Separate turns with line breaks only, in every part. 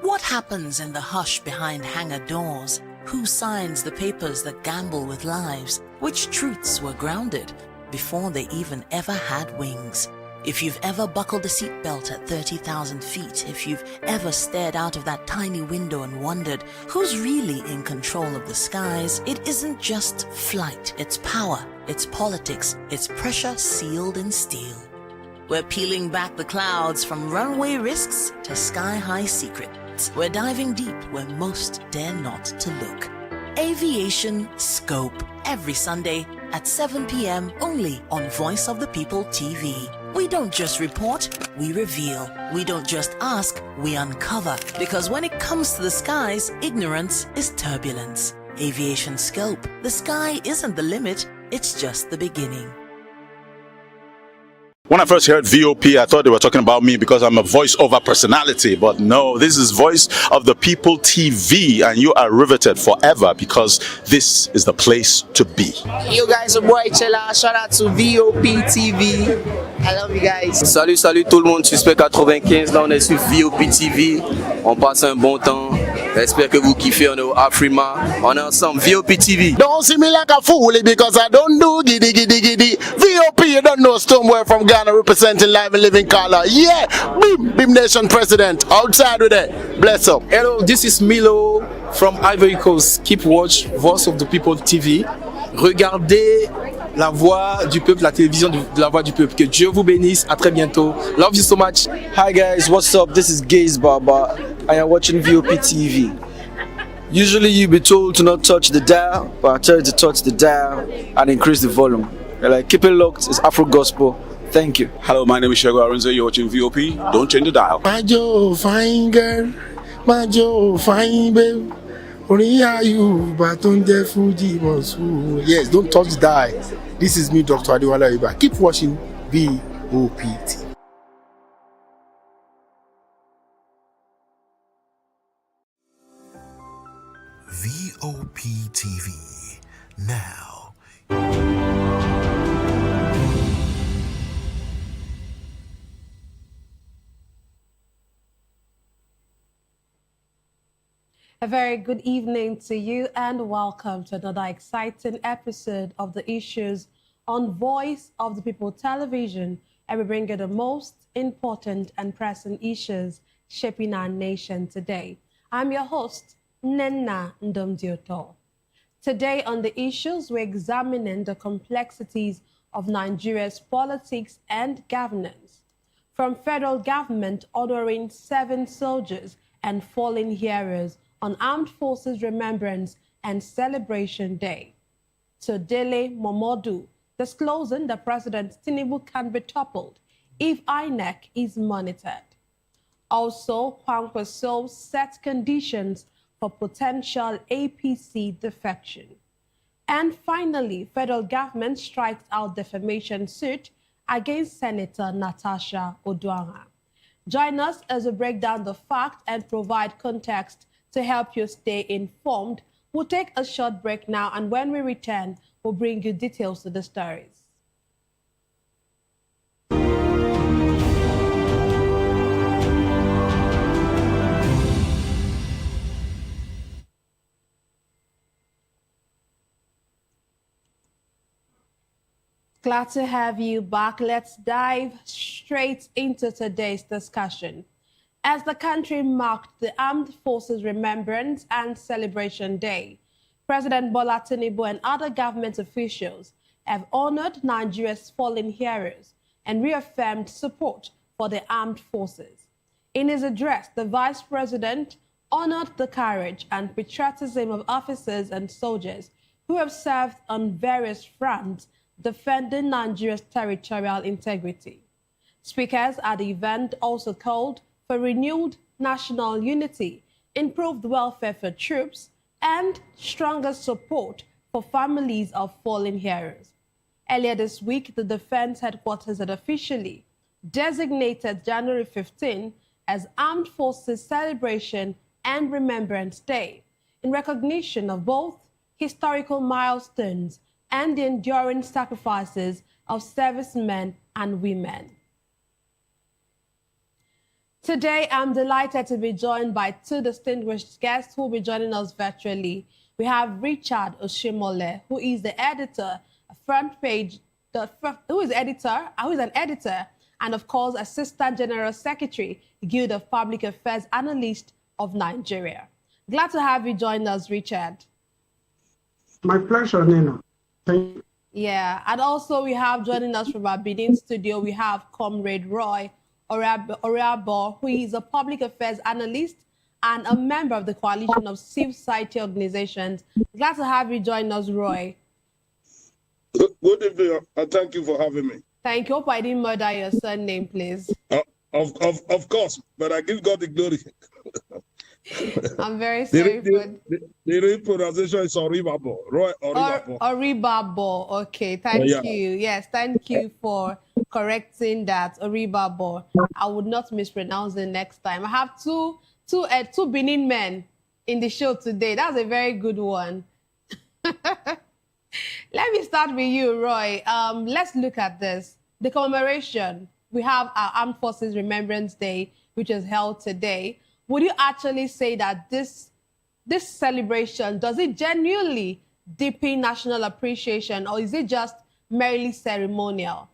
What happens in the hush behind hangar doors? Who signs the papers that gamble with lives? Which truths were grounded before they even ever had wings? If you've ever buckled a seatbelt at 30,000 feet, if you've ever stared out of that tiny window and wondered who's really in control of the skies, it isn't just flight, it's power, it's politics, it's pressure sealed in steel. We're peeling back the clouds from runway risks to sky-high secrets. We're diving deep where most dare not to look. Aviation Scope, every Sunday at 7 p.m. only on Voice of the People TV. We don't just report, we reveal. We don't just ask, we uncover. Because when it comes to the skies, ignorance is turbulence. Aviation Scope, the sky isn't the limit, it's just the beginning.
When I first heard VOP, I thought they were talking about me because I'm a voice-over personality. But no, this is Voice of the People TV, and you are riveted forever because this is the place to be.
Yo guys, your boy Chella, shout out to VOP TV. I love you guys.
Salut tout le monde, Suspect 95, là on est sur VOP TV. On passe un bon temps. J'espère que vous kiffez, on est au Afrima. On est ensemble, VOP TV.
Don't see me like a fool because I don't do giddy giddy giddy. VOP, you don't know Stoneware from Ghana representing live and living color. Yeah, Beam Nation President. Outside with it. Bless up.
Hello, this is Milo from Ivory Coast. Keep watch Voice of the People TV. Regardez la voix du peuple, la télévision de la voix du peuple. Que Dieu vous bénisse. À très bientôt. Love you so much.
Hi guys, what's up? This is Gaze Baba. I am watching VOP TV. Usually you be told to not touch the dial, but I tell you to touch the dial and increase the volume. You're like, keep it locked. It's Afro Gospel. Thank you.
Hello, my name is Shego Arunze. You're watching VOP. Don't change the dial.
My Joe, fine girl. My Joe, fine babe. Only are you, but on the Fuji was who. Yes, don't touch the dial. This is me, Dr. Adiwala Iba. Keep watching VOP TV.
VOP TV now.
A very good evening to you and welcome to another exciting episode of the Issues on Voice of the People television, and we bring you the most important and pressing issues shaping our nation today. I'm your host, Nenna Ndomdioto. Today on the Issues, we're examining the complexities of Nigeria's politics and governance. From federal government honoring 7 soldiers and fallen heroes on Armed Forces Remembrance and Celebration Day, to Dele Momodu disclosing that President Tinubu can be toppled if INEC is monitored. Also, Kwankwaso set conditions for potential APC defection. And finally, federal government strikes out defamation suit against Senator Natasha Oduanga. Join us as we break down the fact and provide context to help you stay informed. We'll take a short break now, and when we return, we'll bring you details to the stories. Glad to have you back. Let's dive straight into today's discussion. As the country marked the Armed Forces Remembrance and Celebration Day, President Bola Tinubu and other government officials have honored Nigeria's fallen heroes and reaffirmed support for the armed forces. In his address, the Vice President honored the courage and patriotism of officers and soldiers who have served on various fronts defending Nigeria's territorial integrity. Speakers at the event also called for renewed national unity, improved welfare for troops, and stronger support for families of fallen heroes. Earlier this week, the Defense Headquarters had officially designated January 15 as Armed Forces Celebration and Remembrance Day, in recognition of both historical milestones and the enduring sacrifices of servicemen and women. Today, I'm delighted to be joined by two distinguished guests who will be joining us virtually. We have Richard Oshimole, who is the editor, front page, who is an editor, and of course, Assistant General Secretary, Guild of Public Affairs Analyst of Nigeria. Glad to have you join us, Richard.
My pleasure, Nina. Thank you.
Yeah, and also we have joining us from our Benin studio, we have Comrade Roy Oriabo, who is a public affairs analyst and a member of the coalition of civil society organizations. Glad to have you join us, Roy.
Good evening, and thank you for having me.
Thank you. Hope I didn't murder your surname, please.
Of course, but I give God the glory.
I'm very sorry
the real pronunciation is Oribabo. Roy Oribabo.
Oribabo. Okay, thank you. Yes, thank you for correcting that. Oribabo. I would not mispronounce it next time. I have two Benin men in the show today. That's a very good one. Let me start with you, Roy. Let's look at this. The commemoration. We have our Armed Forces Remembrance Day, which is held today. Would you actually say that this celebration, does it genuinely deepen national appreciation, or is it just merely ceremonial?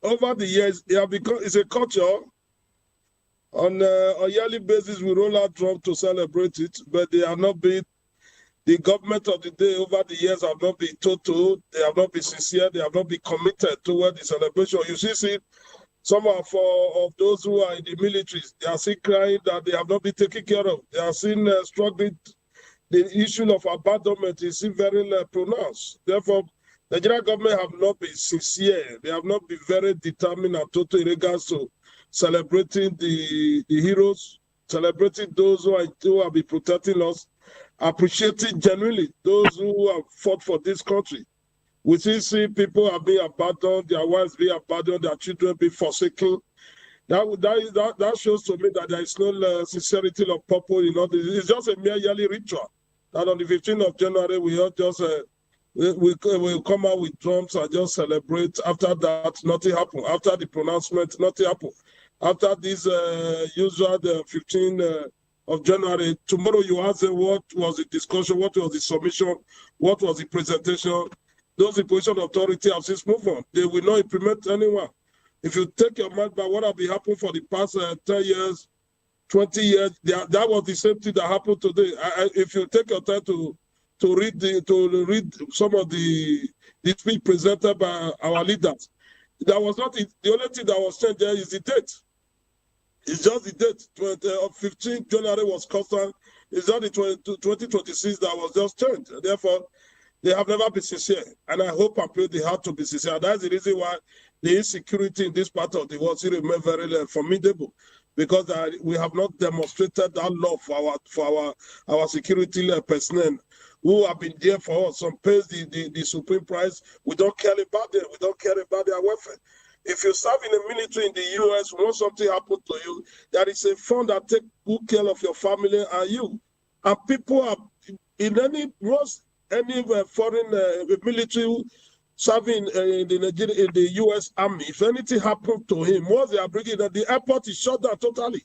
Over the years, it's a culture. On a yearly basis, we roll out drum to celebrate it, but they have not been, the government of the day over the years have not been total, they have not been sincere, they have not been committed toward the celebration. You see, some of those who are in the military, they are still crying that they have not been taken care of. They are still struggling. The issue of abandonment is still very pronounced. Therefore, the Nigerian government have not been sincere. They have not been very determined and total in regards to celebrating the heroes, celebrating those who have been protecting us, appreciating genuinely those who have fought for this country. We still see people are being abandoned, their wives being abandoned, their children being forsaken. That shows to me that there is no sincerity of purpose in all this. It's just a mere yearly ritual. And on the 15th of January, we all just we'll come out with drums and just celebrate. After that, nothing happened. After the pronouncement, nothing happened. After this usual the 15th of January, tomorrow you ask them what was the discussion, what was the submission, what was the presentation. Those in position of authority have since moved on. They will not implement anyone. If you take your mind by what have been happening for the past 10 years, 20 years, that was the same thing that happened today. If you take your time to read some of the speech presented by our leaders, that was not it. The only thing that was changed there is the date. It's just the date. Of 15th January was constant. It's not the 2026 that was just changed. Therefore, they have never been sincere, and I hope and pray they have to be sincere. That's the reason why the insecurity in this part of the world still remains very formidable, because we have not demonstrated that love for our security personnel who have been there for us. Some pays the supreme price. We don't care about them. We don't care about their welfare. If you serve in the military in the U.S., when something happens to you, there is a fund that takes good care of your family and you. And people are in any foreign military serving in the U.S. Army, if anything happened to him, once they are bringing that, the airport is shut down totally.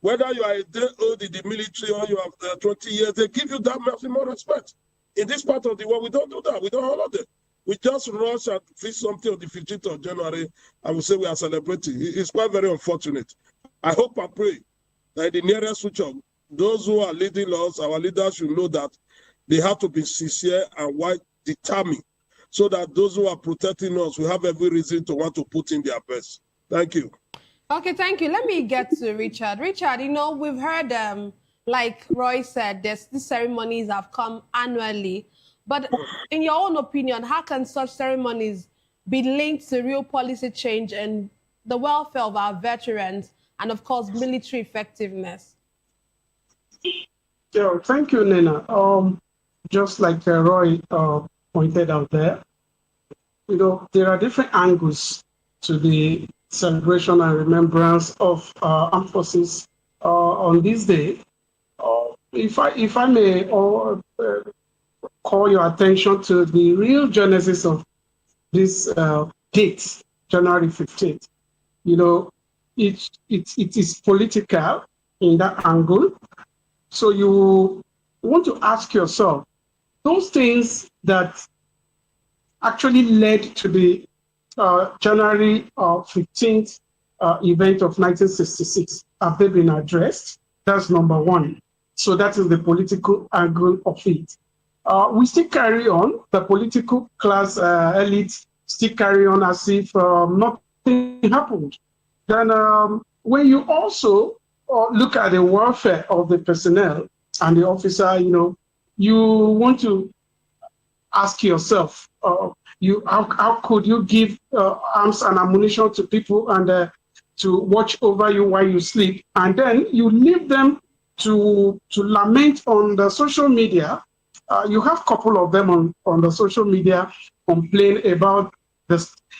Whether you are a day old in the military or you have 20 years, they give you that maximum respect. In this part of the world, we don't do that. We don't honor them. We just rush and fix something on the 15th of January and we say we are celebrating. It's quite very unfortunate. I hope and pray that in the nearest future, those who are leading us, our leaders should know that they have to be sincere and determined, so that those who are protecting us will have every reason to want to put in their best. Thank you.
Okay, thank you. Let me get to Richard. Richard, we've heard, like Roy said, these ceremonies have come annually. But in your own opinion, how can such ceremonies be linked to real policy change and the welfare of our veterans and, of course, military effectiveness?
Yeah, thank you, Nina. Just like Roy pointed out there, there are different angles to the celebration and remembrance of armed forces on this day. If I may call your attention to the real genesis of this date, January 15th. it is political in that angle. So you want to ask yourself, those things that actually led to the January 15th event of 1966, have they been addressed? That's number one. So that is the political angle of it. We still carry on, the political class elite still carry on as if nothing happened. Then when you also look at the welfare of the personnel and the officer, you want to ask yourself, how could you give arms and ammunition to people and to watch over you while you sleep, and then you leave them to lament on the social media? You have a couple of them on the social media complain about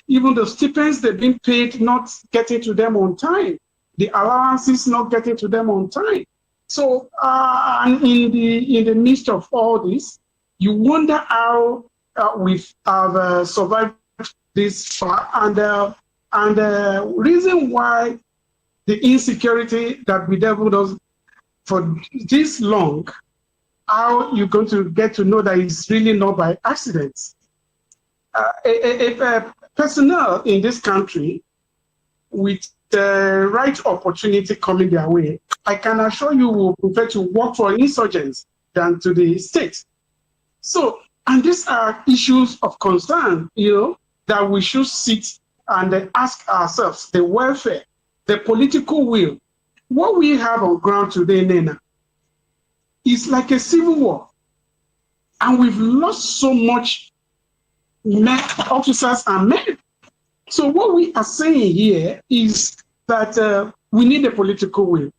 even the stipends they've been paid not getting to them on time, the allowances not getting to them on time. So and in the midst of all this, you wonder how we have survived this far, and the reason why the insecurity that bedeviled us for this long, how you're going to get to know that it's really not by accident. Personnel in this country with the right opportunity coming their way, I can assure you will prefer to work for insurgents than to the state. So, and these are issues of concern, that we should sit and ask ourselves: the welfare, the political will. What we have on ground today, Nena, is like a civil war. And we've lost so much men, officers and men. So what we are saying here is that we need a political will.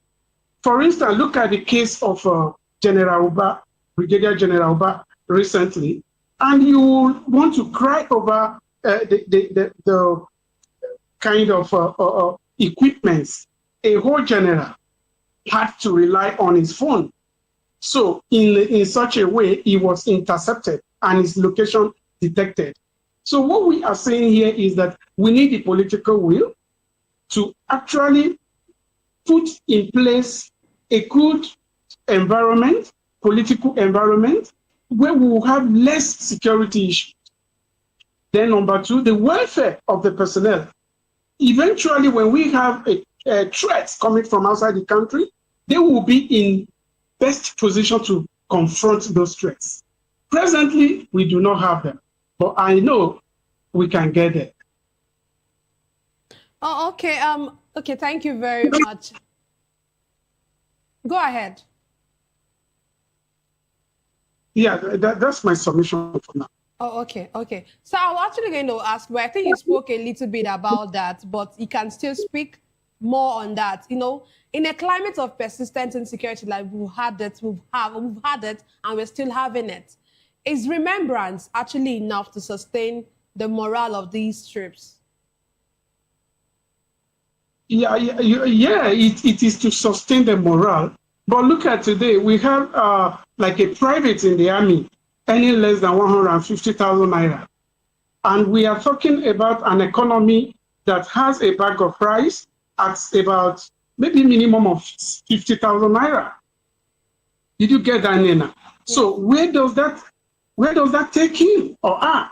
For instance, look at the case of General Uba, Brigadier General Uba recently, and you want to cry over the kind of equipments a whole general had to rely on his phone. So in such a way, he was intercepted and his location detected. So what we are saying here is that we need the political will to actually put in place a good environment, political environment, where we will have less security issues. Then number two, the welfare of the personnel. Eventually, when we have a threat coming from outside the country, they will be in best position to confront those threats. Presently, we do not have them, but I know we can get there.
Oh, okay. Okay, thank you very much. Go ahead.
Yeah, that's my submission for now.
Oh, okay, okay. So I was actually going to ask, but I think you spoke a little bit about that, but you can still speak more on that. In a climate of persistent insecurity, like we've had it, and we're still having it, is remembrance actually enough to sustain the morale of these troops?
Yeah, it is to sustain the morale. But look at today, we have like a private in the army earning less than 150,000 naira. And we are talking about an economy that has a bag of rice at about maybe minimum of 50,000 naira. Did you get that, Nena? Yes. So where does that take him or her?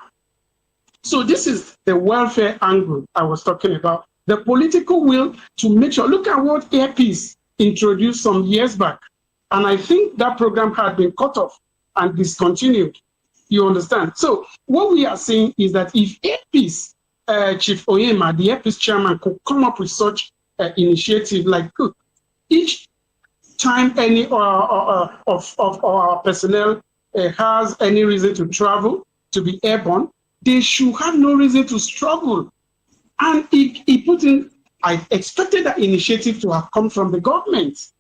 So this is the welfare angle I was talking about. The political will to make sure, look at what Airpeace introduced some years back. And I think that program had been cut off and discontinued. You understand? So what we are saying is that if Airpeace, Chief Oyema, the Airpeace chairman, could come up with such initiative, like each time any of our personnel has any reason to travel, to be airborne, they should have no reason to struggle. And he put in, I expected that initiative to have come from the government.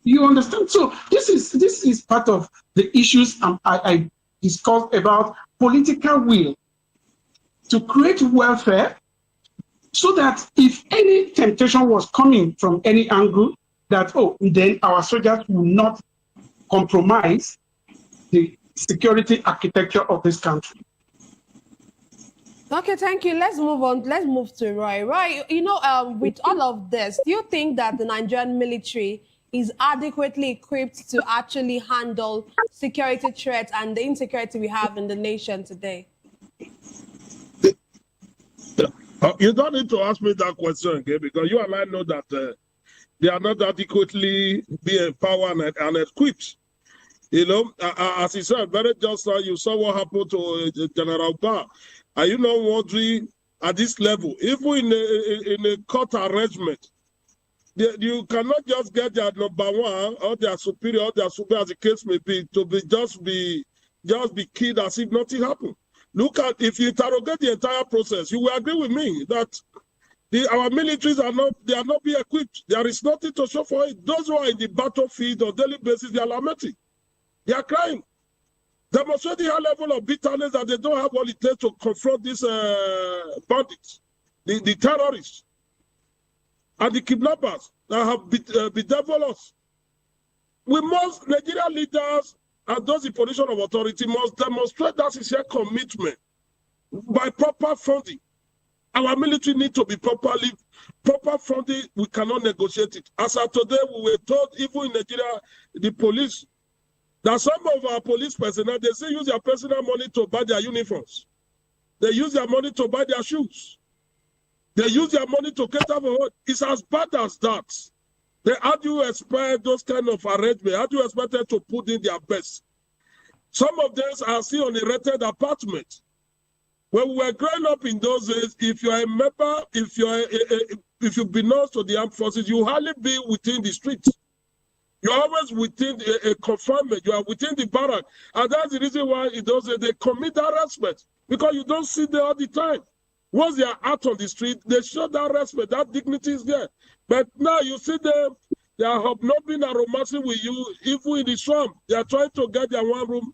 You understand? So this is part of the issues I discussed about political will to create welfare, so that if any temptation was coming from any angle, that then our soldiers will not compromise the security architecture of this country.
Okay, thank you. Let's move on. Let's move to Roy. Roy, with all of this, do you think that the Nigerian military is adequately equipped to actually handle security threats and the insecurity we have in the nation today?
You don't need to ask me that question again, because you and I know that they are not adequately be empowered and equipped. As he said, very just now, you saw what happened to General Barr. Are you not wondering at this level, even in a court arrangement, you cannot just get their number one or their superior or their superior, as the case may be, to be killed as if nothing happened. Look at, if you interrogate the entire process, you will agree with me that our militaries are not being equipped. There is nothing to show for it. Those who are in the battlefield on a daily basis, they are lamenting. They are crying. Demonstrating a level of bitterness that they don't have what it takes to confront these bandits, the terrorists, and the kidnappers that have bedeviled us. Nigerian leaders and those in position of authority must demonstrate that sincere commitment by proper funding. Our military need to be proper funding. We cannot negotiate it. As of today, we were told, even in Nigeria, the police, that some of our police personnel, they still use their personal money to buy their uniforms. They use their money to buy their shoes. They use their money to cater for what? It's as bad as that. How do you expect those kind of arrangements? How do you expect them to put in their best? Some of them are still on a rented apartment. When we were growing up in those days, if you are a member, if you belong to the armed forces, you hardly be within the streets. You're always within a confinement. You are within the barrack. And that's the reason why in those days they commit that respect. Because you don't see them all the time. Once they are out on the street, they show that respect, that dignity is there. But now you see them, they are hobnobbing and romancing with you, even in the swamp. They are trying to get their one room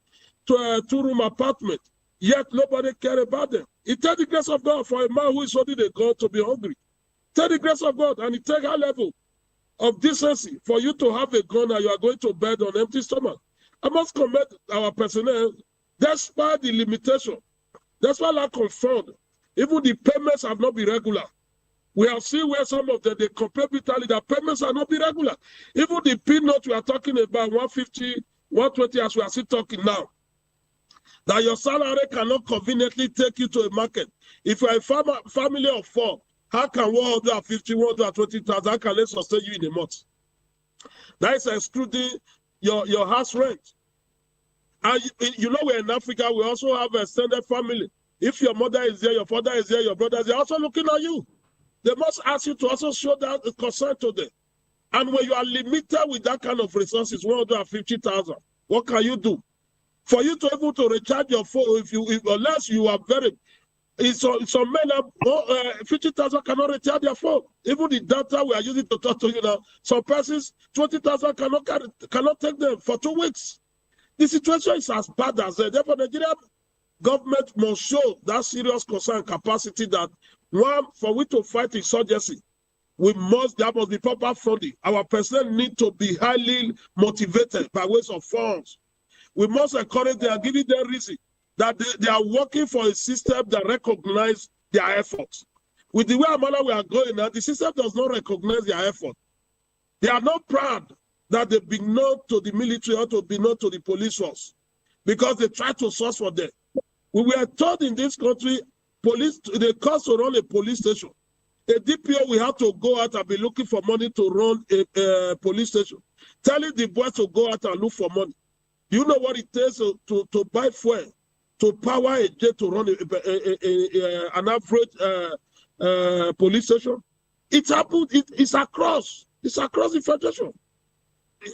to a two-room apartment. Yet nobody cares about them. It takes the grace of God for a man who is holding a gun to be hungry. Take the grace of God, and it takes a level of decency for you to have a gun and you are going to bed on empty stomach. I must commend our personnel, despite the limitation, despite lack of fund, even the payments have not been regular. We have seen where some of them, they complain bitterly that payments are not been regular. Even the peanut we are talking about, 150, 120, as we are still talking now, that your salary cannot conveniently take you to a market. If you are a family of 4, how can 150, 120,000, how can they sustain you in a month? That is excluding your house rent. And you know, we're in Africa, we also have a extended family. If your mother is there, your father is there, your brothers, they're also looking at you. They must ask you to also show that concern to them. And when you are limited with that kind of resources, 150,000, what can you do? For you to be able to recharge your phone, unless you are very, some men have 50,000 cannot recharge their phone. Even the data we are using to talk to you now, some persons 20,000 cannot take them for 2 weeks. The situation is as bad as that. Therefore, Nigeria government must show that serious concern and capacity that for we to fight insurgency, there must be proper funding. Our personnel need to be highly motivated by ways of funds. We must encourage them and give them reason that they are working for a system that recognizes their efforts. With the way we are going now, the system does not recognize their effort. They are not proud that they belong to the military or to belong to the police force because they try to source for them. We were told in this country, they cost to run a police station. A DPO will have to go out and be looking for money to run a police station, telling the boys to go out and look for money. Do you know what it takes to buy fuel, to power a jet to run an average police station? It's happened. It's across the federation.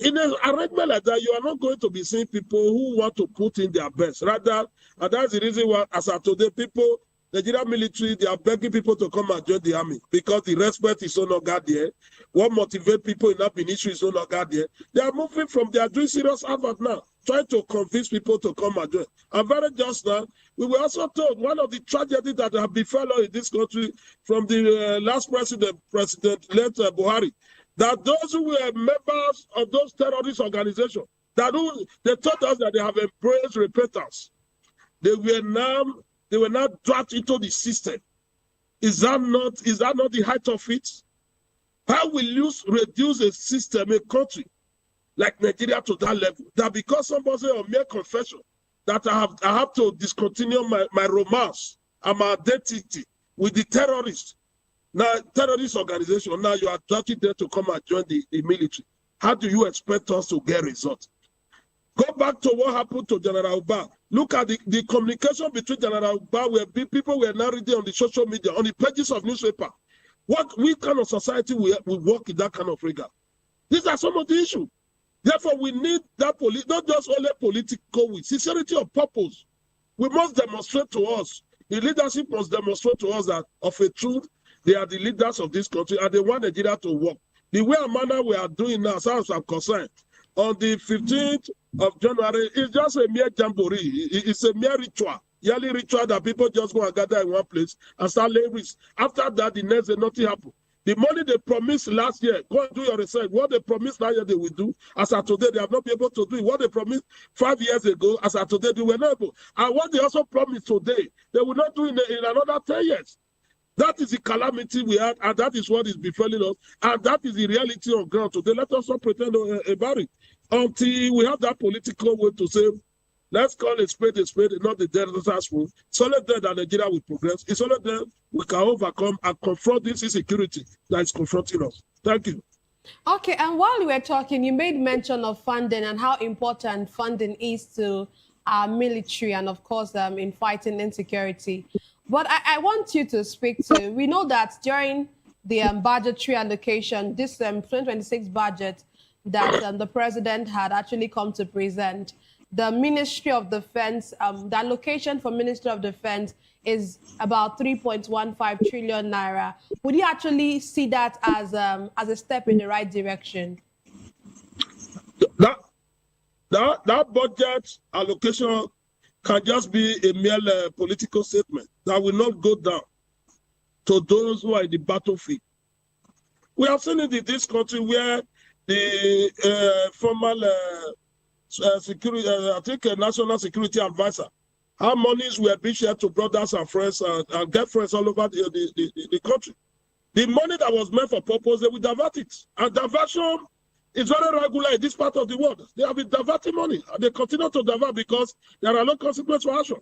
In an arrangement like that, you are not going to be seeing people who want to put in their best. Rather, and that's the reason why, as of today, the Nigerian military, they are begging people to come and join the army because the respect is no longer there. What motivates people in that ministry is no longer there. They are moving from, they are doing serious effort now, trying to convince people to come and join. And very just now, we were also told one of the tragedies that have befallen in this country from the last President Buhari, that those who were members of those terrorist organizations, they told us that they have embraced repentance. They were now they were not dragged into the system. Is that not the height of it? How will you reduce a system, a country like Nigeria to that level? That because somebody on mere confession that I have to discontinue my romance and my identity with the terrorists. Now, terrorist organization, now you are dragging them to come and join the military. How do you expect us to get results? Go back to what happened to General Uba. Look at the communication between General Uba, where people were now reading on the social media, on the pages of newspaper. What kind of society will work in that kind of regard? These are some of the issues. Therefore, we need that not just only political with sincerity of purpose. We must demonstrate to us, the leadership must demonstrate to us that of a truth, they are the leaders of this country and they want Nigeria to work. The way and manner we are doing now, as far as I'm concerned, on the 15th of January, it's just a mere jamboree. It's a mere ritual, yearly ritual that people just go and gather in one place and start laying risks. After that, the next day, nothing happened. The money they promised last year, go and do your research. What they promised last year, they will do. As of today, they have not been able to do it. What they promised 5 years ago, as of today, they were not able. And what they also promised today, they will not do in another 10 years. That is the calamity we had, and that is what is befalling us, and that is the reality on ground today. Let us not pretend about it until we have that political way to say, let's call a spade, not the desert's rule. It's only then that Nigeria will progress. It's only then we can overcome and confront this insecurity that is confronting us. Thank you.
Okay, and while we were talking, you made mention of funding and how important funding is to our military and, of course, in fighting insecurity. But I want you to speak to, we know that during the budgetary allocation, this 2026 budget that the president had actually come to present, the Ministry of Defense, the allocation for Ministry of Defense is about 3.15 trillion naira. Would you actually see that as a step in the right direction?
That budget allocation can just be a mere political statement that will not go down to those who are in the battlefield. We have seen it in this country where the formal security, I think a national security advisor, how monies were being shared to brothers and friends and girlfriends all over the country. The money that was meant for purpose, they will divert it. And diversion is very regular in this part of the world. They have been diverting money, and they continue to divert because there are no consequences for action.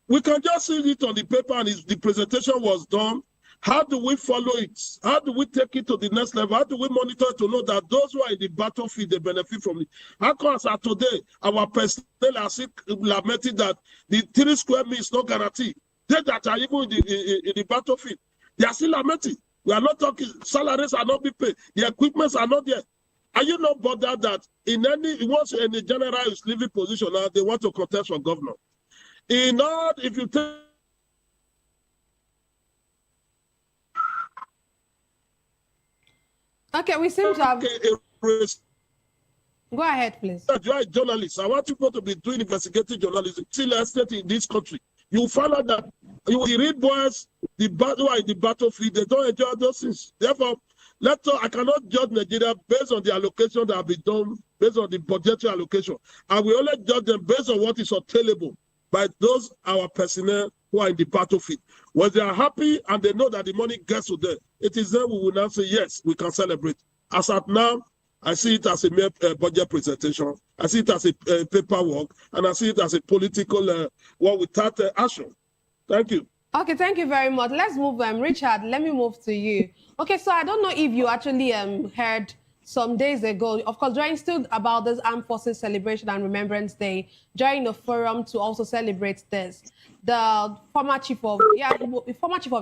We can just see it on the paper, and the presentation was done. How do we follow it? How do we take it to the next level? How do we monitor it to know that those who are in the battlefield, they benefit from it? How come as of today, our personnel are still lamenting that the 3 square meals is not guaranteed? They that are even in the battlefield, they are still lamenting. We are not talking, salaries are not being paid, the equipments are not there. Are you not bothered that once any general is leaving position now, they want to contest for governor? If you take
okay, we seem to have. Go ahead, please.
You are a journalist. I want people to be doing investigative journalism. Still estate in this country. You find out that you read boys, who are in the battlefield, they don't enjoy those things. Therefore, I cannot judge Nigeria based on the allocation that have been done, based on the budgetary allocation. And we only judge them based on what is obtainable by those our personnel who are in the battlefield. When they are happy and they know that the money gets to them, it is then we will now say, yes, we can celebrate. As at now, I see it as a mere budget presentation. I see it as a paperwork, and I see it as a political one without action. Thank you.
Okay, thank you very much. Let's move, Richard, let me move to you. Okay, so I don't know if you actually heard some days ago, of course, during still about this Armed Forces Celebration and Remembrance Day, during the forum to also celebrate this, the former chief of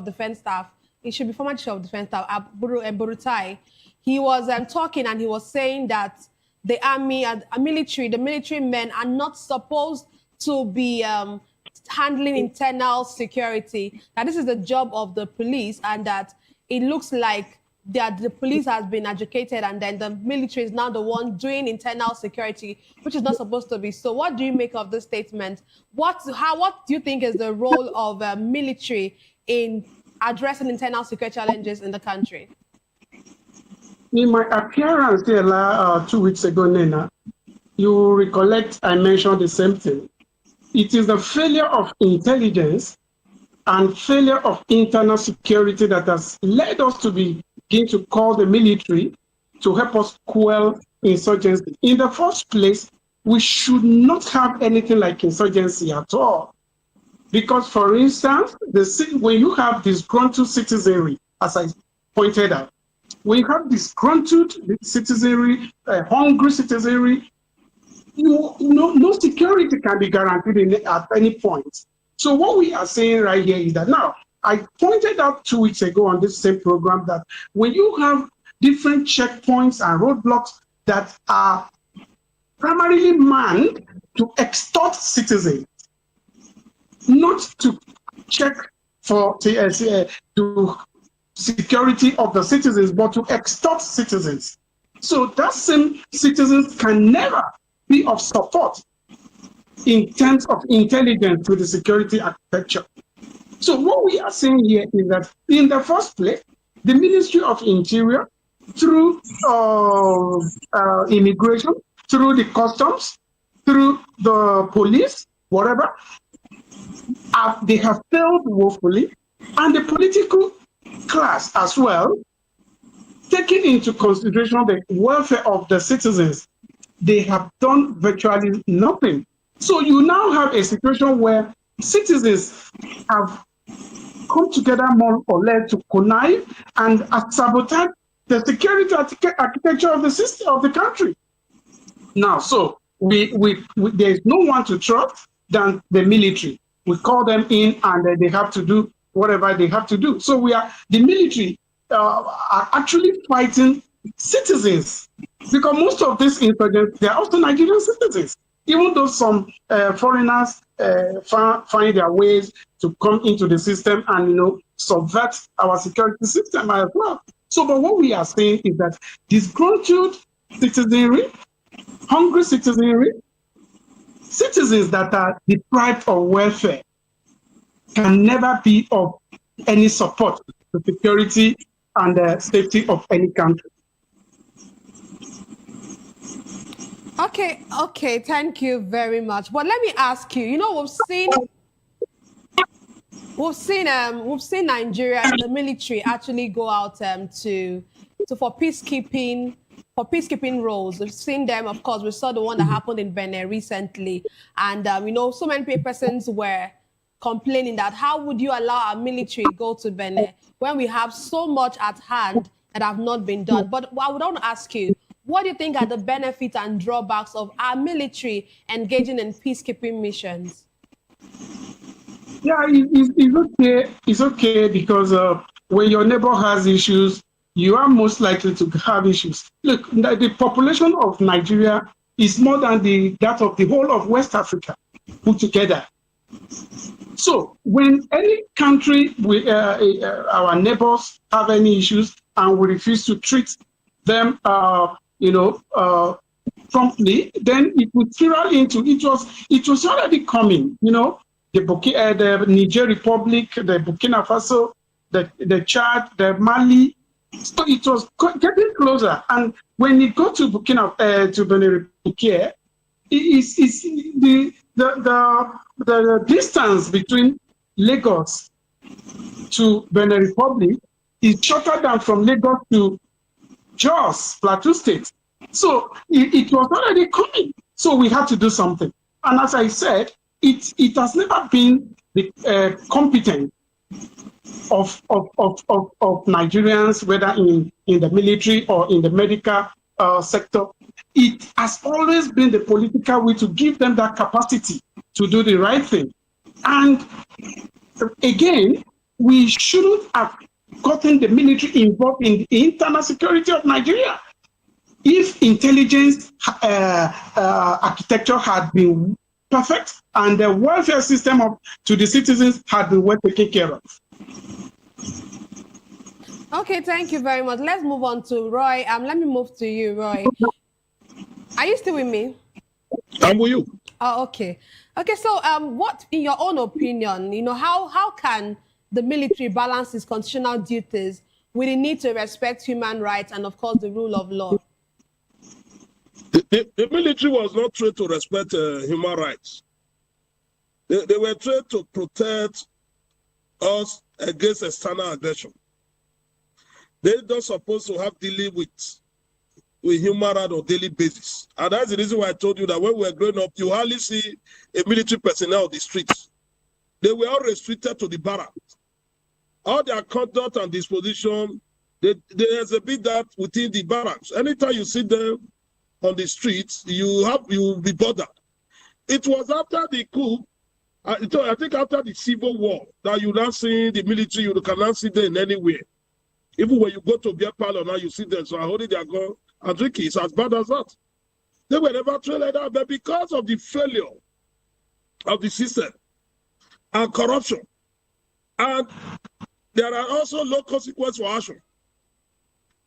defense staff, it should be former chief of defense staff, Burutai, he was talking and he was saying that the army and the military men are not supposed to be handling internal security, that this is the job of the police, and that it looks like that the police has been educated and then the military is now the one doing internal security, which is not supposed to be. So what do you make of this statement? What do you think is the role of military in addressing internal security challenges in the country?
In my appearance there 2 weeks ago, Nena, you recollect I mentioned the same thing. it is the failure of intelligence and failure of internal security that has led us to begin to call the military to help us quell insurgency. In the first place, we should not have anything like insurgency at all. Because, for instance, when you have disgruntled citizenry, as I pointed out, when you have disgruntled citizenry, hungry citizenry, no security can be guaranteed at any point. So what we are saying right here is that now, I pointed out 2 weeks ago on this same program that when you have different checkpoints and roadblocks that are primarily manned to extort citizens, not to check for to security of the citizens, but to extort citizens. So that same citizens can never be of support in terms of intelligence to the security architecture. So what we are saying here is that in the first place, the Ministry of Interior, through immigration, through the customs, through the police, whatever, they have failed woefully, and the political class as well, taking into consideration the welfare of the citizens, they have done virtually nothing. So you now have a situation where citizens have come together more or less to connive and sabotage the security architecture of the system of the country. Now, so there is no one to trust than the military. We call them in, and they have to do whatever they have to do. So the military are actually fighting citizens, because most of these insurgents, they are also Nigerian citizens. Even though some foreigners find their ways to come into the system and subvert our security system as well. So, but what we are saying is that disgruntled citizenry, hungry citizenry, citizens that are deprived of welfare can never be of any support to security and the safety of any country.
Okay, thank you very much. But let me ask you, we've seen Nigeria, the military actually go out for peacekeeping roles. We've seen them, of course. We saw the one that happened in Benin recently, and so many persons were complaining that how would you allow our military go to Benin when we have so much at hand that have not been done? But I would want to ask you, what do you think are the benefits and drawbacks of our military engaging in peacekeeping missions?
Yeah, it's okay. It's okay because when your neighbor has issues, you are most likely to have issues. Look, the population of Nigeria is more than that of the whole of West Africa put together. So when any country, our neighbors have any issues and we refuse to treat them, promptly, then it would spiral into it was already coming. The Niger Republic, the Burkina Faso, the Chad, the Mali. So it was getting closer, and when it got to to Benin Republic, the distance between Lagos to Benin Republic is shorter than from Lagos to Jos, Plateau State. So it was already coming. So we had to do something. And as I said, it has never been the competence of Nigerians, whether in the military or in the medical sector. It has always been the political will to give them that capacity to do the right thing. And again, we shouldn't have gotten the military involved in the internal security of Nigeria. If intelligence architecture had been perfect and the welfare system to the citizens had been well taken care of.
Okay, thank you very much. Let's move on to Roy. Let me move to you, Roy. Are you still with me?
I'm with you.
Oh, okay. Okay, so what, in your own opinion, how can the military balance its constitutional duties with the need to respect human rights and, of course, the rule of law?
The military was not trained to respect human rights. They were trained to protect us against external aggression. They're not supposed to have dealing with human rights on a daily basis. And that's the reason why I told you that when we were growing up, you hardly see a military personnel on the streets. They were all restricted to the barracks. All their conduct and disposition, there's a bit that within the barracks. Anytime you see them on the streets, you will be bothered. It was after the coup, I think after the Civil War, that you now see the military, you cannot see them anywhere. Even when you go to beer parlor now, you see them, so holding their gun and drinking. It's as bad as that. They were never trained like that, but because of the failure of the system and corruption, and there are also low consequences for action.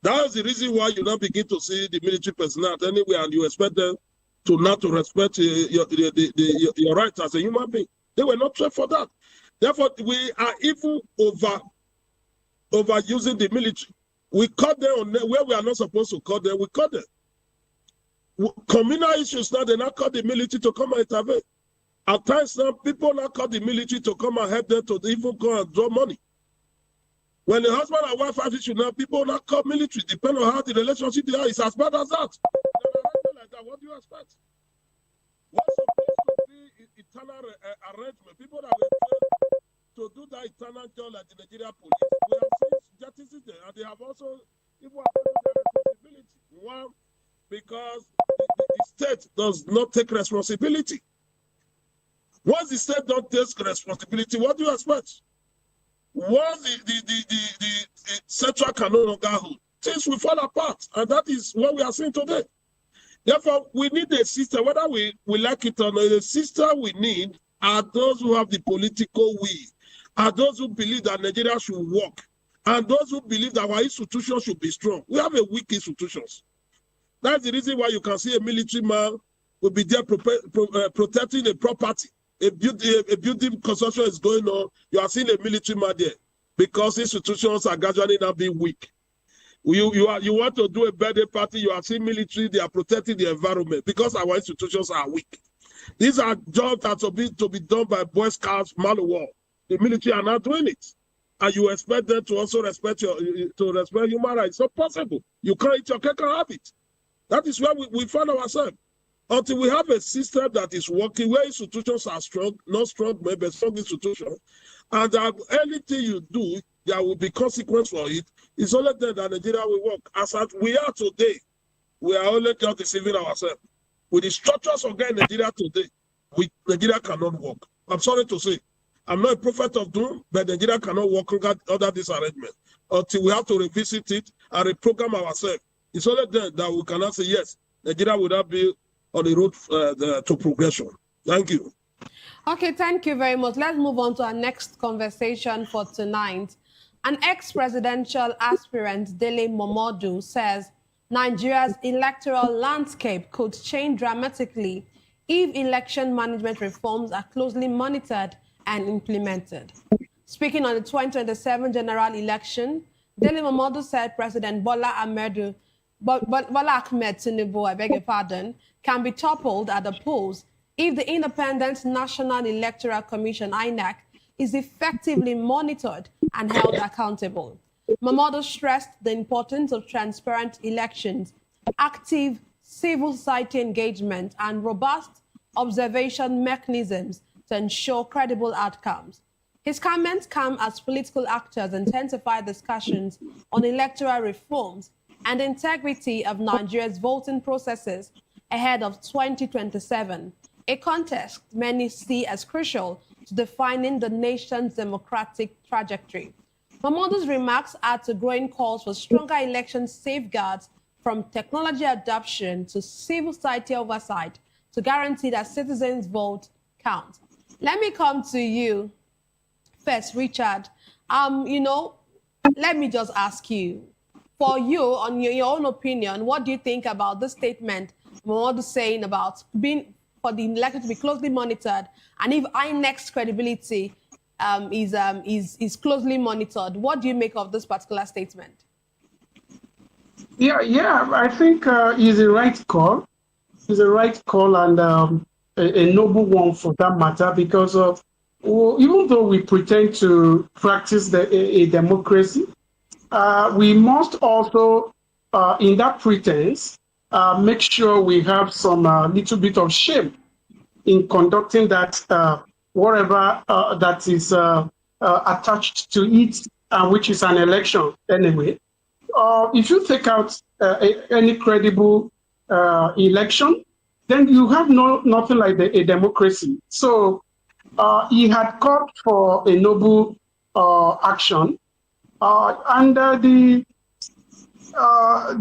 That is the reason why you now begin to see the military personnel anywhere, and you expect them to not to respect your rights as a human being. They were not trained for that. Therefore, we are even overusing the military. We cut them on where we are not supposed to cut them. We cut them. Communal issues now, they now call the military to come and intervene. At times now, people now call the military to come and help them to even go and draw money. When the husband and wife have issue now, people now call military, depending on how the relationship they are. It's as bad as that. Like that. What do you expect? What's supposed to be eternal arrangement? People that were trained to do that eternal job like the Nigeria police, we have seen justices there, and they have also people have their responsibility. One, because the state does not take responsibility. Once the state don't take responsibility, what do you expect? Once the central can no longer hold, things will fall apart, and that is what we are seeing today. Therefore, we need a system, whether we like it or not. The system we need are those who have the political will, are those who believe that Nigeria should work, and those who believe that our institutions should be strong. We have a weak institutions. That's the reason why you can see a military man will be there protecting a property. A building construction is going on. You are seeing a military man there because institutions are gradually now being weak. You want to do a birthday party, you are seeing military, they are protecting the environment because our institutions are weak. These are jobs that are to be done by Boy Scouts, man of war. The military are not doing it. And you expect them to also respect human rights. It's not possible. You can't eat your cake and have it. That is where we find ourselves. Until we have a system that is working, where institutions are strong, not strong, maybe strong institutions, and that anything you do, there will be consequence for it. It's only then that Nigeria will work. As we are today, we are only just deceiving ourselves. With the structures of Nigeria today, Nigeria cannot work. I'm sorry to say. I'm not a prophet of doom, but Nigeria cannot work under this arrangement until we have to revisit it and reprogram ourselves. It's only then that we cannot say, yes, Nigeria will not be on the road to progression. Thank you.
Okay, thank you very much. Let's move on to our next conversation for tonight. An ex-presidential aspirant, Dele Momodu, says Nigeria's electoral landscape could change dramatically if election management reforms are closely monitored and implemented. Speaking on the 2027 general election, Dele Momodu said President Bola Ahmed Tinubu, I beg your pardon, can be toppled at the polls if the Independent National Electoral Commission, INEC, is effectively monitored and held accountable. Momodu stressed the importance of transparent elections, active civil society engagement, and robust observation mechanisms to ensure credible outcomes. His comments come as political actors intensify discussions on electoral reforms and the integrity of Nigeria's voting processes ahead of 2027, a contest many see as crucial to defining the nation's democratic trajectory. Momodu's remarks add to growing calls for stronger election safeguards, from technology adoption to civil society oversight, to guarantee that citizens' vote count. Let me come to you first, Richard. Let me just ask you, for you, on your own opinion, what do you think about this statement Momodu saying about being for the election to be closely monitored, and if INEC's credibility is closely monitored? What do you make of this particular statement?
Yeah, I think it's the right call. It's the right call, and a noble one for that matter, because even though we pretend to practice a democracy, we must also, in that pretense, make sure we have some little bit of shame in conducting that whatever that is attached to it, which is an election anyway. If you take out any credible election, then you have nothing like a democracy. So he had called for a noble action, and the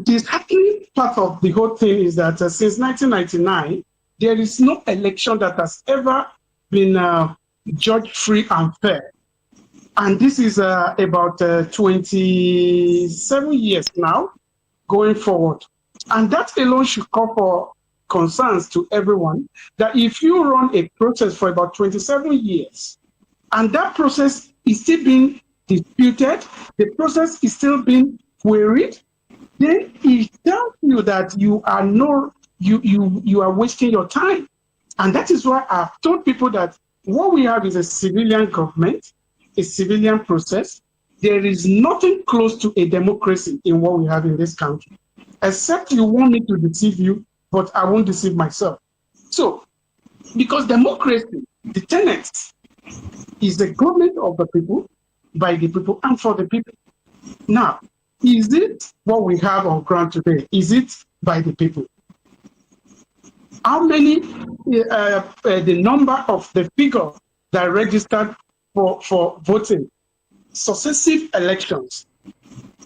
disheartening part of the whole thing is that since 1999, there is no election that has ever been judged free and fair. And this is about 27 years now going forward. And that alone should call for concerns to everyone, that if you run a process for about 27 years, and that process is still being disputed, the process is still being queried, then it tells you that you are wasting your time. And that is why I've told people that what we have is a civilian government, a civilian process. There is nothing close to a democracy in what we have in this country, except you want me to deceive you, but I won't deceive myself. So, because democracy, the tenets, is the government of the people, by the people, and for the people. Now, is it what we have on ground today? Is it by the people? How many, the number of the figure that registered for voting, successive elections,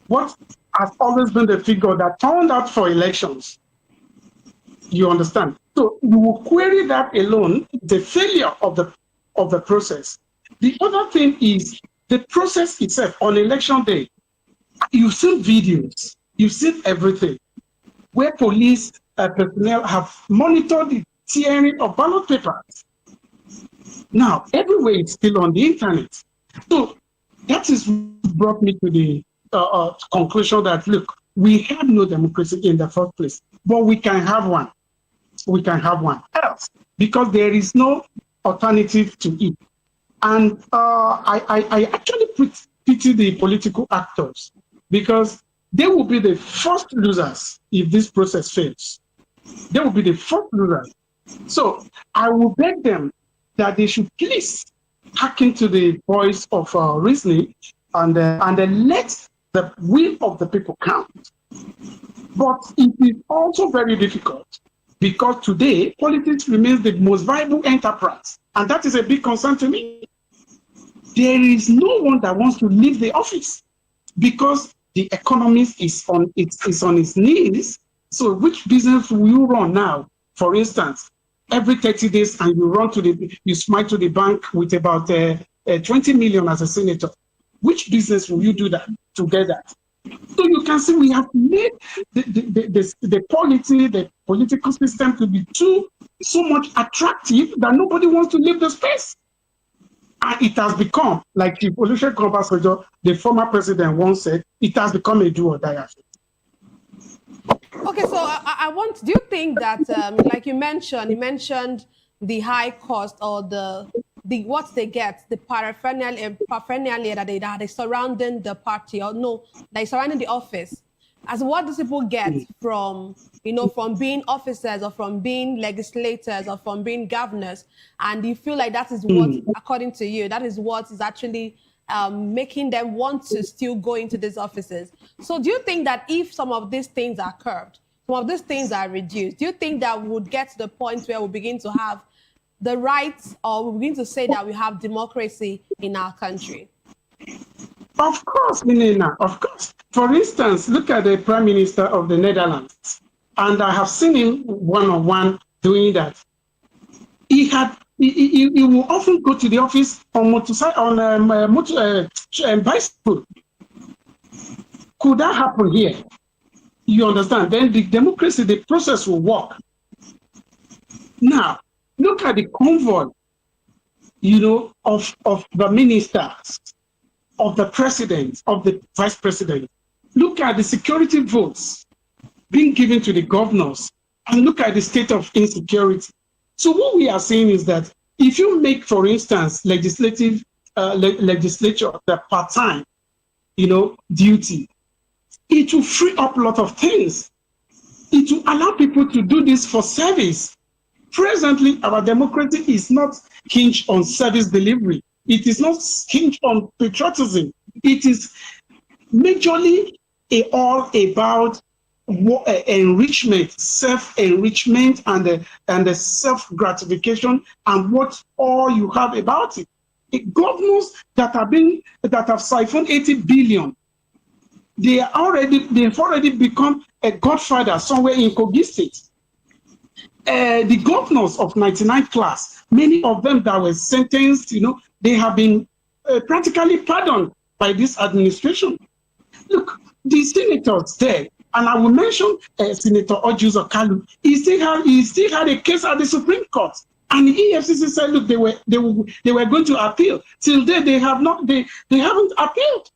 what has always been the figure that turned out for elections? You understand? So you will query that alone, the failure of the process. The other thing is the process itself on election day. You've seen videos, you've seen everything, where police personnel have monitored the tearing of ballot papers. Now, everywhere it's still on the internet. So that is brought me to the conclusion that, look, we have no democracy in the first place, but we can have one. We can have one else, because there is no alternative to it. And I actually pity the political actors, because they will be the first losers if this process fails. They will be the first losers. So I will beg them that they should please hearken to the voice of reasoning and then let the will of the people count. But it is also very difficult, because today politics remains the most viable enterprise, and that is a big concern to me. There is no one that wants to leave the office, because the economy is on its knees. So which business will you run now? For instance, every 30 days, and you smite to the bank with about 20 million as a senator. Which business will you do that to get that? So you can see we have made the polity, the political system to be so much attractive that nobody wants to leave the space. And it has become, like Chief Kwankwaso, the former president, once said, it has become a do or die affair.
Okay, so do you think that, like you mentioned the high cost or the what they get, the paraphernalia that they surrounding the party, or no, they surrounding the office, as what these people get from being officers or from being legislators or from being governors, and you feel like that is what, according to you, that is what is actually making them want to still go into these offices. So do you think that if some of these things are curbed, some of these things are reduced, do you think that we would get to the point where we begin to have the rights, or we begin to say that we have democracy in our country?
Of course, Nina, of course. For instance, look at the Prime Minister of the Netherlands, and I have seen him one-on-one doing that. He will often go to the office on bicycle. Could that happen here? You understand? Then the democracy, the process will work. Now, look at the convoy, of the ministers, of the president, of the vice president. Look at the security votes being given to the governors, and look at the state of insecurity. So what we are saying is that if you make, for instance, legislature the part-time, duty, it will free up a lot of things. It will allow people to do this for service. Presently, our democracy is not hinged on service delivery. It is not hinged on patriotism. It is majorly all about enrichment, self-enrichment, and the self-gratification, and what all you have about it. Governors that have siphoned 80 billion, they've already become a godfather somewhere in Kogi State. The governors of 99 class, many of them that were sentenced, they have been practically pardoned by this administration. Look, the senators there, and I will mention Senator Ojuzo Kalu, he still had a case at the Supreme Court. And the EFCC said, look, they were going to appeal. Till then, they haven't appealed.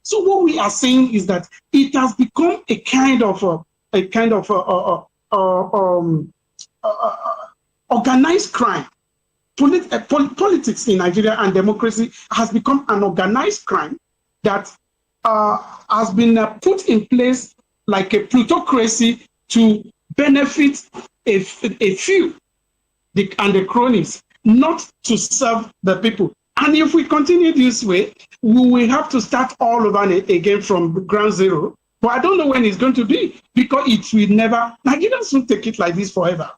So what we are saying is that it has become a kind of organized crime. Politics in Nigeria and democracy has become an organized crime that has been put in place like a plutocracy to benefit a few and the cronies, not to serve the people. And if we continue this way, we will have to start all over again from ground zero. But I don't know when it's going to be, because it will never, Nigerians won't take it like this forever.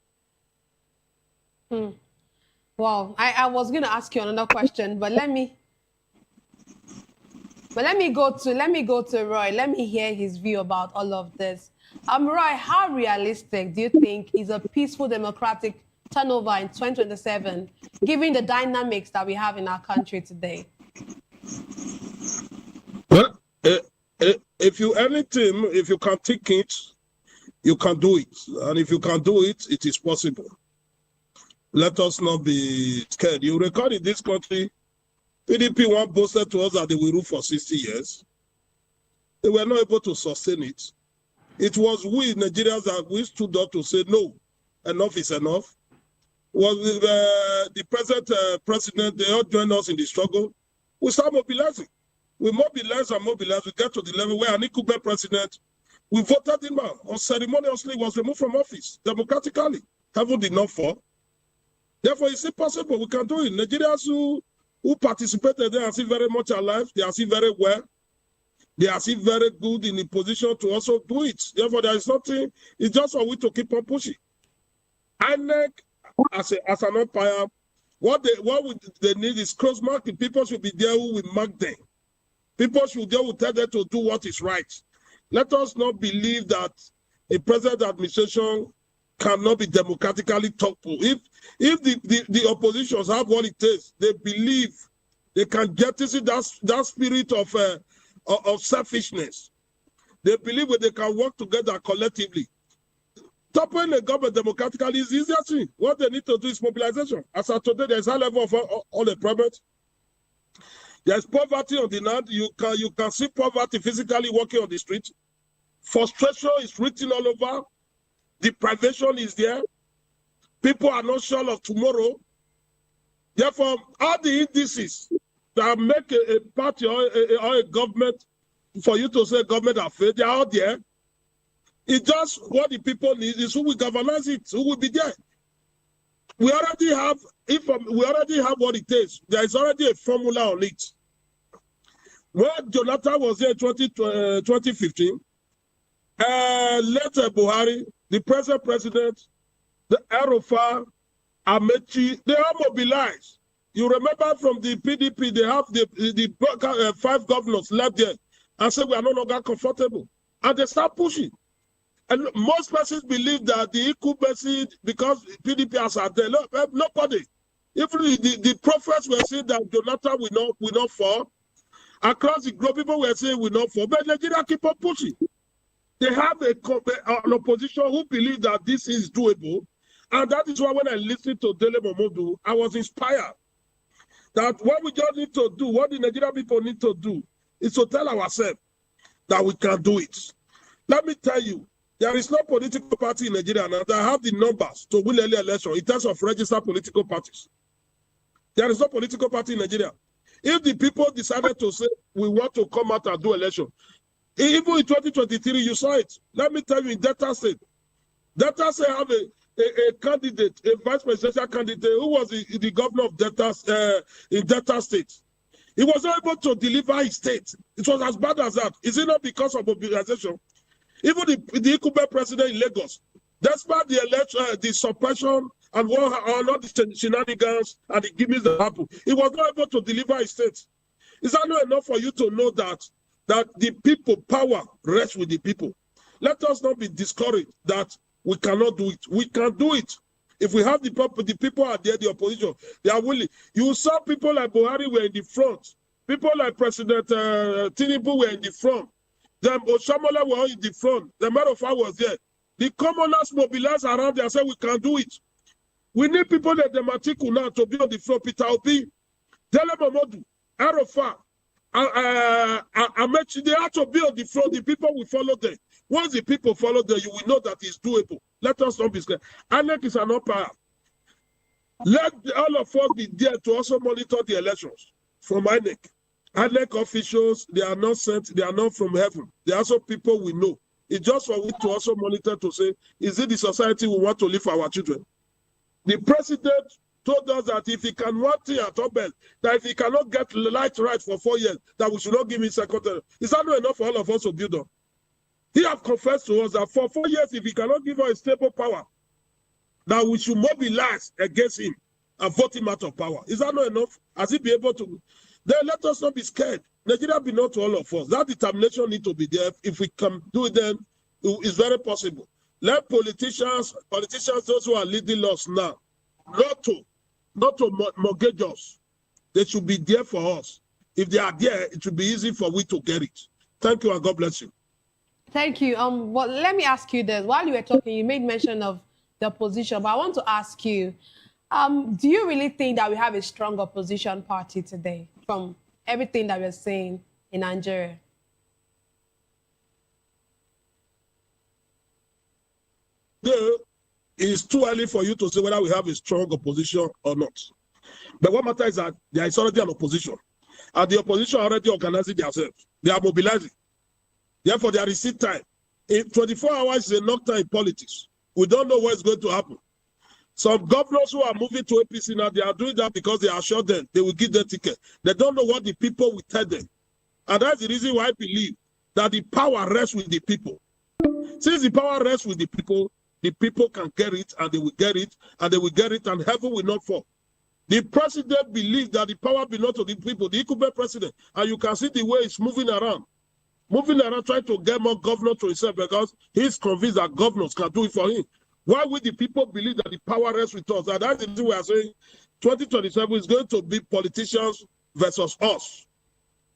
Well, I was going to ask you another question, but let me go to Roy. Let me hear his view about all of this. Roy, how realistic do you think is a peaceful democratic turnover in 2027, given the dynamics that we have in our country today?
Well, if you can take it, you can do it. And if you can do it, it is possible. Let us not be scared. You record in this country, PDP once boasted to us that they will rule for 60 years. They were not able to sustain it. It was we Nigerians that we stood up to say, no, enough is enough. Was the present president, they all joined us in the struggle. We start mobilizing. We mobilize and mobilize. We get to the level where an incumbent president, we voted him out, unceremoniously was removed from office, democratically. Heaven did not fall. Therefore, it's impossible. We can do it. Nigerians who participated, they are still very much alive. They are still very well. They are still very good in the position to also do it. Therefore, there is nothing. It's just for we to keep on pushing. INEC, as an umpire, what they need is cross marking. People should be there who will mark them. People should be there who tell them to do what is right. Let us not believe that a present administration cannot be democratically talked to. If the oppositions have what it takes, they believe they can jettison that spirit of selfishness. They believe that they can work together collectively. Toppling the government democratically is the easiest thing. What they need to do is mobilization. As of today, there's a level of unemployment. There's poverty on the land. You can see poverty physically walking on the street. Frustration is written all over. Deprivation is there. People are not sure of tomorrow. Therefore, all the indices that make a party or a government, for you to say government are failed, they are out there. It's just what the people need is who will galvanize it, who will be there. We already have what it takes. There is already a formula on it. When Jonathan was there in 2015, later Buhari, the present president, the Arofa, Amechi, they are mobilized. You remember from the PDP, they have the 5 governors left there and said we are no longer comfortable. And they start pushing. And most persons believe that the incumbency, because PDP has had there, nobody. Even the prophets were saying that Jonathan will not fall. Across the globe, people were saying will not fall. But Nigeria keep on pushing. They have an opposition who believe that this is doable. And that is why when I listened to Dele Momodu, I was inspired. That what we just need to do, what the Nigerian people need to do, is to tell ourselves that we can do it. Let me tell you, There is no political party in Nigeria now that have the numbers to win any election in terms of registered political parties. There is no political party in Nigeria. If the people decided to say, we want to come out and do election, even in 2023, you saw it. Let me tell you, in Delta State have a candidate, a vice presidential candidate who was the governor of Delta, in Delta State. He was not able to deliver his state. It was as bad as that. Is it not because of mobilization? Even the incumbent president in Lagos, despite the election, the suppression and all the shenanigans and the gimmicks that happened, he was not able to deliver his state. Is that not enough for you to know that the people power rests with the people? Let us not be discouraged that we cannot do it. We can do it. If we have the people are there, the opposition, they are willing. You saw people like Buhari were in the front. People like President Tinubu were in the front. Them Oshamola were in the front. The matter of fact was there. The commoners mobilized around there and said, we can do it. We need people like the Matiku now to be on the front. Peter Obi, Dele Momodu, Arafat, Amechi, they have to be on the front. The people will follow them. Once the people follow them, you will know that it's doable. Let us not be scared. INEC is an umpire. Let all of us be there to also monitor the elections from INEC. INEC officials, they are not sent, they are not from heaven. They are also people we know. It's just for we to also monitor to say, is it the society we want to live for our children? The president told us that if he can one thing at all, that if he cannot get light right for 4 years, that we should not give him second term. Is that not enough for all of us to build on? He has confessed to us that for 4 years, if he cannot give us a stable power, that we should mobilize against him and vote him out of power. Is that not enough? Has he been able to? Then let us not be scared. Nigeria belongs to all of us. That determination needs to be there. If we can do it, then it's very possible. Let politicians, those who are leading us now, not to mortgage us. They should be there for us. If they are there, it will be easy for we to get it. Thank you and God bless you.
Thank you. Well, let me ask you this. While you were talking, you made mention of the opposition, but I want to ask you, do you really think that we have a strong opposition party today from everything that we're seeing in Nigeria?
It's too early for you to say whether we have a strong opposition or not. But what matters is that there is already an opposition. And the opposition are already organizing themselves. They are mobilizing. Therefore, there is seat time. In 24 hours is enough time in politics. We don't know what's going to happen. Some governors who are moving to APC now, they are doing that because they are sure them they will give them ticket. They don't know what the people will tell them. And that's the reason why I believe that the power rests with the people. Since the power rests with the people can get it, and they will get it, and they will get it, and heaven will not fall. The president believes that the power belongs to the people, the incumbent president, and you can see the way he's moving around, trying to get more governors to himself because he's convinced that governors can do it for him. Why would the people believe that the power rests with us? And that's the reason we are saying 2027 is going to be politicians versus us.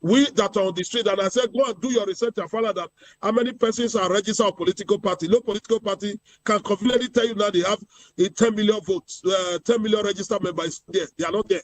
We that are on the street, and I said, go and do your research and find out that how many persons are registered a political party. No political party can confidently tell you now they have 10 million votes, 10 million registered members there. They are not there.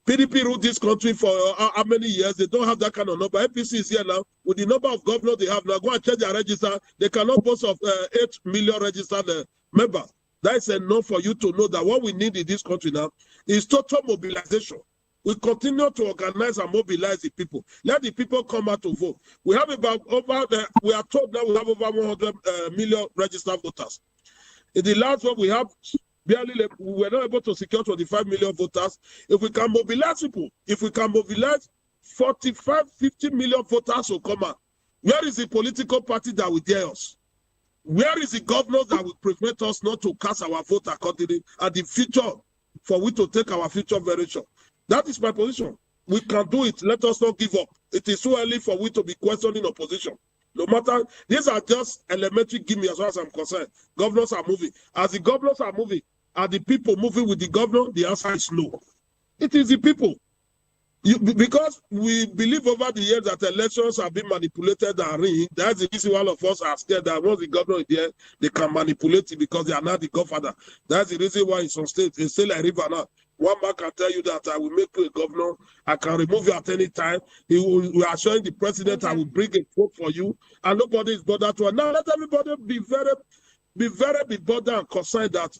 PDP ruled this country for how many years? They don't have that kind of number. APC is here now. With the number of governors they have now, go and check their register. They cannot boast of 8 million registered members. That is enough for you to know that what we need in this country now is total mobilization. We continue to organize and mobilize the people. Let the people come out to vote. We have about we are told now we have over 100 million registered voters. In the last one, we have barely, we were not able to secure 25 million voters. If we can mobilize people, if we can mobilize 45, 50 million voters will come out. Where is the political party that will dare us? Where is the governors that will prevent us not to cast our vote accordingly and the future for we to take our future very sure? That is my position. We can do it. Let us not give up. It is too early for we to be questioning opposition. No matter, these are just elementary gimme as far as I'm concerned. Governors are moving. As the governors are moving, are the people moving with the governor? The answer is no. It is the people. Because we believe over the years that elections have been manipulated and rigged. That's the reason all of us are scared that once the governor is there, they can manipulate it because they are not the godfather. That's the reason why in some states, in state like River now, One man can tell you that I will make you a governor. I can remove you at any time. We are showing the president I will bring a vote for you, and nobody is bothered to. Now let everybody be very bothered and concerned that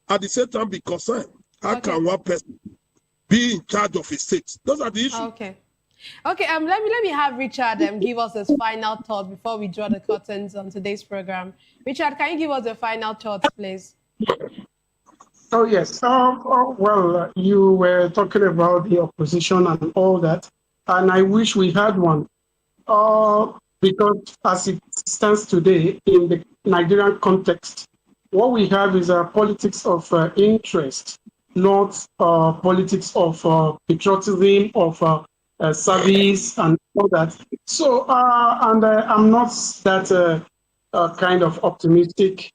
at the same time be concerned. How can one person be in charge of a state? Those are the issues.
Okay. Let me have Richard give us his final thoughts before we draw the curtains on today's program. Richard, can you give us your final thoughts, please?
Oh, yes. Well, you were talking about the opposition and all that, and I wish we had one. Because as it stands today in the Nigerian context, what we have is a politics of interest, not politics of patriotism, of service and all that. So, and I'm not that kind of optimistic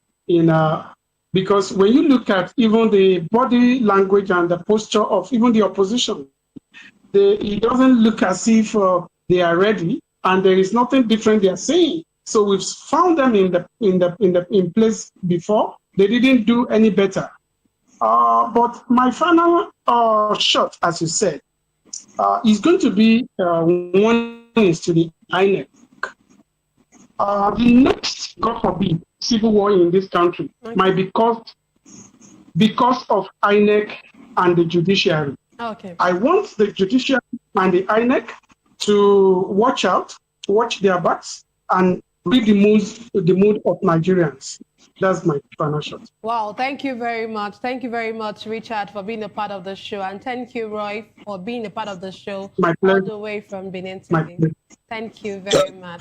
because when you look at even the body language and the posture of even the opposition, it doesn't look as if they are ready, and there is nothing different they are saying. So we've found them in place before. They didn't do any better. But my final shot, as you said, is going to be one is to the INEC. The next, God forbid, civil war in this country might be caused because of INEC and the judiciary.
Okay.
I want the judiciary and the INEC to watch their backs, and read the mood of Nigerians. That's my final shot.
Wow, thank you very much. Thank you very much, Richard, for being a part of the show. And thank you, Roy, for being a part of the show
My pleasure.
all the way from Benin TV. Thank you very much.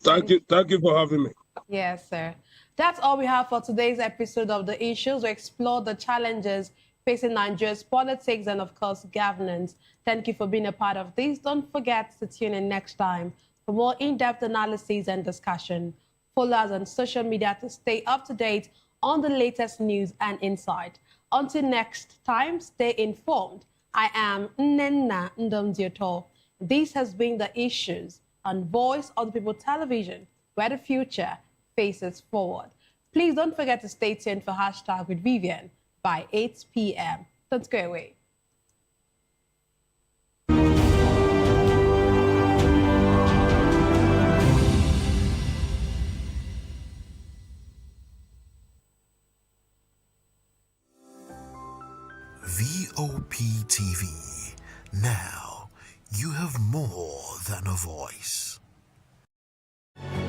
Thank you for having me.
Yes, sir. That's all we have for today's episode of The Issues. We explore the challenges facing Nigeria's politics and, of course, governance. Thank you for being a part of this. Don't forget to tune in next time for more in-depth analysis and discussion. Follow us on social media to stay up to date on the latest news and insight. Until next time, stay informed. I am Nnenna Ndomdioto. This has been The Issues on Voice of the People Television, where the future faces forward. Please don't forget to stay tuned for Hashtag with Vivian by 8 p.m. Don't go away.
VOP TV. Now you have more than a voice.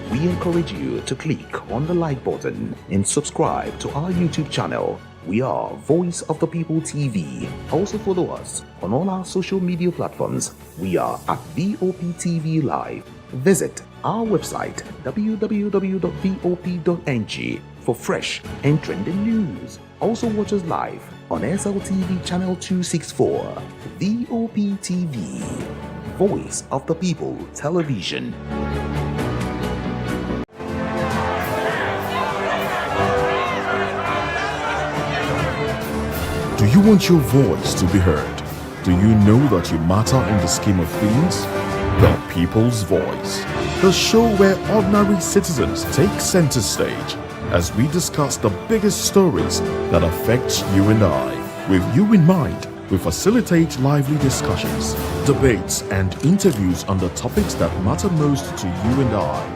We encourage you to click on the like button and subscribe to our YouTube channel. We are Voice of the People TV. Also follow us on all our social media platforms. We are at VOP TV Live. Visit our website www.vop.ng for fresh and trending news. Also watch us live on SLTV channel 264. VOP TV, Voice of the People Television.
Do you want your voice to be heard? Do you know that you matter in the scheme of things? The People's Voice, the show where ordinary citizens take center stage as we discuss the biggest stories that affect you and I. With you in mind, we facilitate lively discussions, debates, and interviews on the topics that matter most to you and I.